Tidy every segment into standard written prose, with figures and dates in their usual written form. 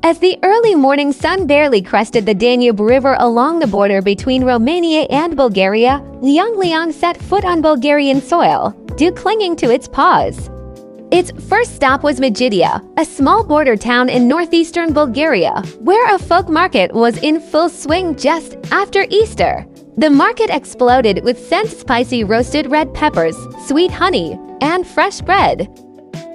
As the early morning sun barely crested the Danube River along the border between Romania and Bulgaria, Liang Liang set foot on Bulgarian soil, dew clinging to its paws. Its first stop was Medgidia, a small border town in northeastern Bulgaria, where a folk market was in full swing just after Easter. The market exploded with scents: spicy roasted red peppers, sweet honey, and fresh bread.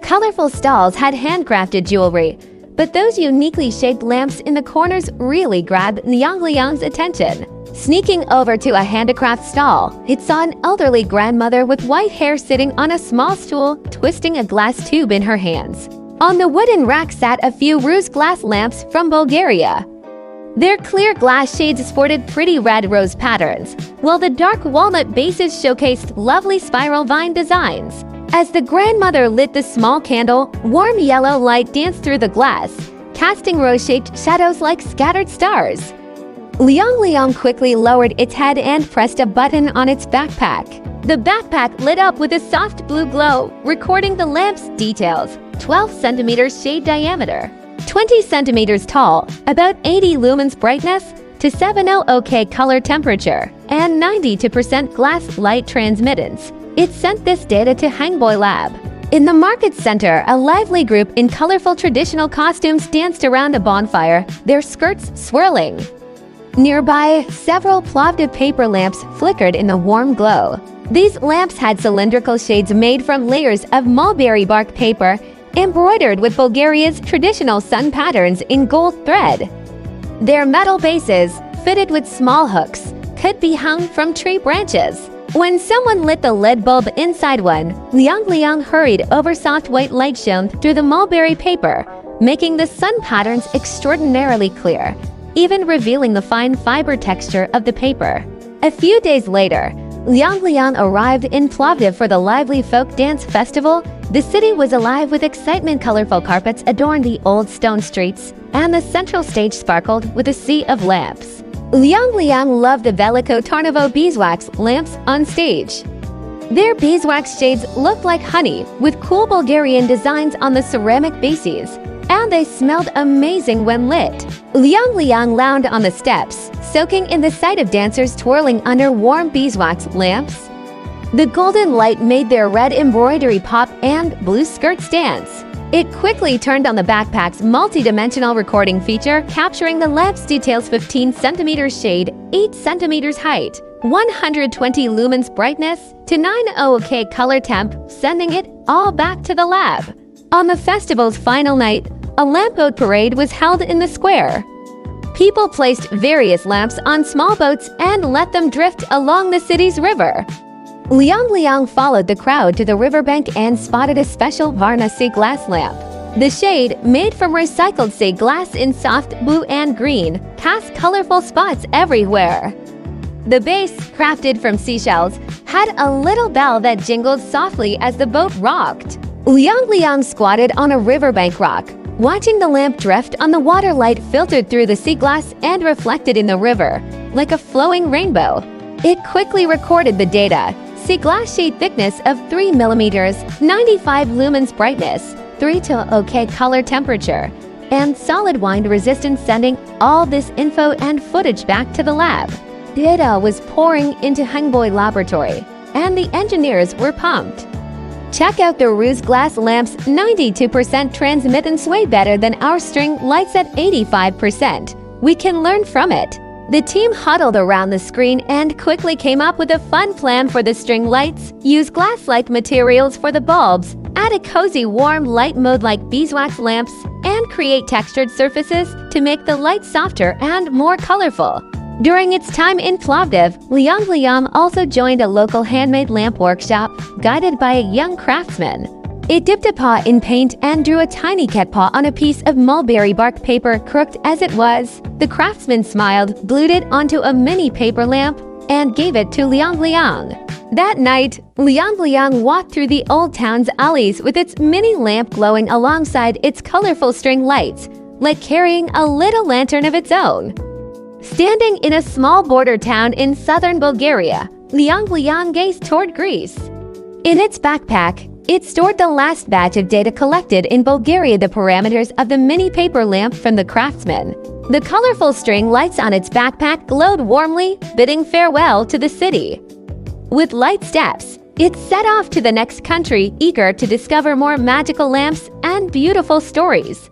Colorful stalls had handcrafted jewelry, but those uniquely shaped lamps in the corners really grabbed Liang Liang's attention. Sneaking over to a handicraft stall, it saw an elderly grandmother with white hair sitting on a small stool, twisting a glass tube in her hands. On the wooden rack sat a few rose glass lamps from Bulgaria. Their clear glass shades sported pretty red rose patterns, while the dark walnut bases showcased lovely spiral vine designs. As the grandmother lit the small candle, warm yellow light danced through the glass, casting rose-shaped shadows like scattered stars. Liang Liang quickly lowered its head and pressed a button on its backpack. The backpack lit up with a soft blue glow, recording the lamp's details: 12 centimeters shade diameter, 20 centimeters tall, about 80 lumens brightness, to 70 OK color temperature, and 92% glass light transmittance. It sent this data to HENGBOYI lab. In the market center, a lively group in colorful traditional costumes danced around a bonfire, their skirts swirling. Nearby, several Plovdiv paper lamps flickered in the warm glow. These lamps had cylindrical shades made from layers of mulberry bark paper, embroidered with Bulgaria's traditional sun patterns in gold thread. Their metal bases, fitted with small hooks, could be hung from tree branches. When someone lit the lead bulb inside one, Liang Liang hurried over soft white light shone through the mulberry paper, making the sun patterns extraordinarily clear, even revealing the fine fiber texture of the paper. A few days later, Liang Liang arrived in Plovdiv for the lively folk dance festival. The city was alive with excitement. Colorful carpets adorned the old stone streets, and the central stage sparkled with a sea of lamps. Liang Liang loved the Veliko Tarnovo beeswax lamps on stage. Their beeswax shades looked like honey, with cool Bulgarian designs on the ceramic bases, and they smelled amazing when lit. Liang Liang lounged on the steps, soaking in the sight of dancers twirling under warm beeswax lamps. The golden light made their red embroidery pop and blue skirts dance. It quickly turned on the backpack's multi-dimensional recording feature, capturing the lamp's details: 15 centimeters shade, 8 centimeters height, 120 lumens brightness, to 90 OK color temp, sending it all back to the lab. On the festival's final night, a lampboat parade was held in the square. People placed various lamps on small boats and let them drift along the city's river. Liang Liang followed the crowd to the riverbank and spotted a special Varanasi glass lamp. The shade, made from recycled sea glass in soft blue and green, cast colorful spots everywhere. The base, crafted from seashells, had a little bell that jingled softly as the boat rocked. Liang Liang squatted on a riverbank rock, watching the lamp drift on the water. Light filtered through the sea glass and reflected in the river, like a flowing rainbow. It quickly recorded the data: sea glass shade thickness of 3 millimeters, 95 lumens brightness, 32 OK color temperature, and solid wind resistance, sending all this info and footage back to the lab. Data was pouring into HENGBOYI laboratory, and the engineers were pumped. Check out the rose glass lamps. 92% transmittance, way better than our string lights at 85%. We can learn from it. The team huddled around the screen and quickly came up with a fun plan for the string lights. Use glass-like materials for the bulbs, add a cozy warm light mode like beeswax lamps, and create textured surfaces to make the light softer and more colorful. During its time in Plovdiv, Liang Liang also joined a local handmade lamp workshop, guided by a young craftsman. It dipped a paw in paint and drew a tiny cat paw on a piece of mulberry bark paper. Crooked as it was, the craftsman smiled, glued it onto a mini paper lamp, and gave it to Liang Liang. That night, Liang Liang walked through the old town's alleys with its mini lamp glowing alongside its colorful string lights, like carrying a little lantern of its own. Standing in a small border town in southern Bulgaria, Liang Liang gazed toward Greece. In its backpack, It stored the last batch of data collected in Bulgaria, the parameters of the mini paper lamp from the craftsman. The colorful string lights on its backpack glowed warmly, bidding farewell to the city. With light steps, it set off to the next country, eager to discover more magical lamps and beautiful stories.